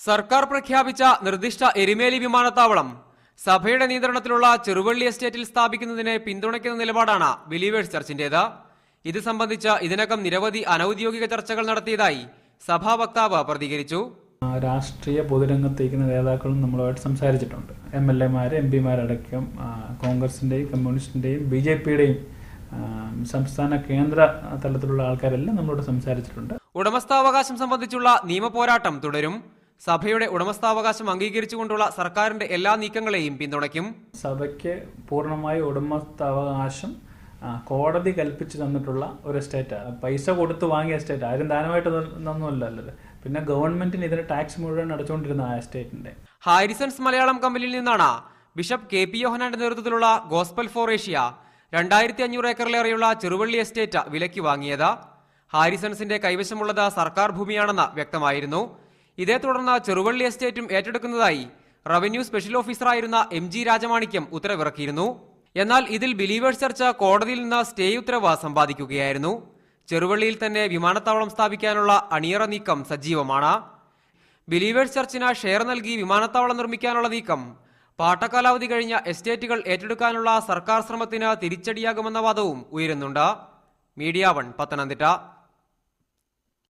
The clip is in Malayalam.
സർക്കാർ പ്രഖ്യാപിച്ച നിർദ്ദിഷ്ട എരുമേലി വിമാനത്താവളം സഭയുടെ നിയന്ത്രണത്തിലുള്ള ചെറുവള്ളി എസ്റ്റേറ്റിൽ സ്ഥാപിക്കുന്നതിനെ പിന്തുണയ്ക്കുന്ന നിലപാടാണ് ബിലീവേഴ്സ് ചർച്ചിന്റേത്. ഇത് സംബന്ധിച്ച് ഇതിനകം നിരവധി അനൌദ്യോഗിക ചർച്ചകൾ നടത്തിയതായി സഭാ വക്താവ് പ്രതികരിച്ചു. രാഷ്ട്രീയ പൊതുരംഗത്തേക്കുന്ന നേതാക്കളും നമ്മളുമായിട്ട് സംസാരിച്ചിട്ടുണ്ട്. MLA-മാർ, MP-മാരടക്കം കോൺഗ്രസിന്റെയും കമ്മ്യൂണിസ്റ്റിന്റെയും BJP-യുടെയും സംസ്ഥാന കേന്ദ്ര തലത്തിലുള്ള ആൾക്കാരെല്ലാം നമ്മളോട് സംസാരിച്ചിട്ടുണ്ട്. ഉടമസ്ഥാവകാശം സംബന്ധിച്ചുള്ള നിയമപോരാട്ടം തുടരും. സഭയുടെ ഉടമസ്ഥാവകാശം അംഗീകരിച്ചുകൊണ്ടുള്ള സർക്കാരിന്റെ എല്ലാ നീക്കങ്ങളെയും പിന്തുണയ്ക്കും. സഭയ്ക്ക് പൂർണ്ണമായ ഉടമസ്ഥാവകാശം കോടതി കൽപ്പിച്ചു തന്നിട്ടുള്ള ഒരു എസ്റ്റേറ്റ്, പൈസ കൊടുത്തു വാങ്ങിയ എസ്റ്റേറ്റ്, ആരും ദാനമായിട്ട് ഒന്നുമല്ലല്ലോ. പിന്നെ ഗവൺമെന്റിന് ഇതിന് ടാക്സ് മുഴുവൻ അടച്ചുകൊണ്ടിരുന്ന ആ എസ്റ്റേറ്റിന്റെ. ഹാരിസൺസ് മലയാളം കമ്പനിയിൽ നിന്നാണ് ബിഷപ്പ് KP യോഹന്നാന്റെ നേതൃത്വത്തിലുള്ള ഗോസ്പൽ ഫോർ ഏഷ്യ 2500 ഏക്കറിലേറെയുള്ള ചെറുവള്ളി എസ്റ്റേറ്റ് വിലയ്ക്ക് വാങ്ങിയത്. ഹാരിസൺസിന്റെ കൈവശമുള്ളത് സർക്കാർ ഭൂമിയാണെന്ന് വ്യക്തമായിരുന്നു. ഇതേ തുടർന്ന് ചെറുവള്ളി എസ്റ്റേറ്റും ഏറ്റെടുക്കുന്നതായി റവന്യൂ സ്പെഷ്യൽ ഓഫീസറായിരുന്ന MG രാജമാണിക്യം ഉത്തരവിറക്കിയിരുന്നു. എന്നാൽ ഇതിൽ ബിലീവേഴ്സ് ചർച്ച് കോടതിയിൽ നിന്ന് സ്റ്റേ ഉത്തരവ് സമ്പാദിക്കുകയായിരുന്നു. ചെറുവള്ളിയിൽ തന്നെ വിമാനത്താവളം സ്ഥാപിക്കാനുള്ള അണിയറ നീക്കം സജീവമാണ്. ബിലീവേഴ്സ് ചർച്ചിന് ഷെയർ നൽകി വിമാനത്താവളം നിർമ്മിക്കാനുള്ള നീക്കം പാട്ടക്കാലാവധി കഴിഞ്ഞ എസ്റ്റേറ്റുകൾ ഏറ്റെടുക്കാനുള്ള സർക്കാർ ശ്രമത്തിന് തിരിച്ചടിയാകുമെന്ന വാദവും ഉയരുന്നുണ്ട്. മീഡിയ 1 പത്തനംതിട്ട.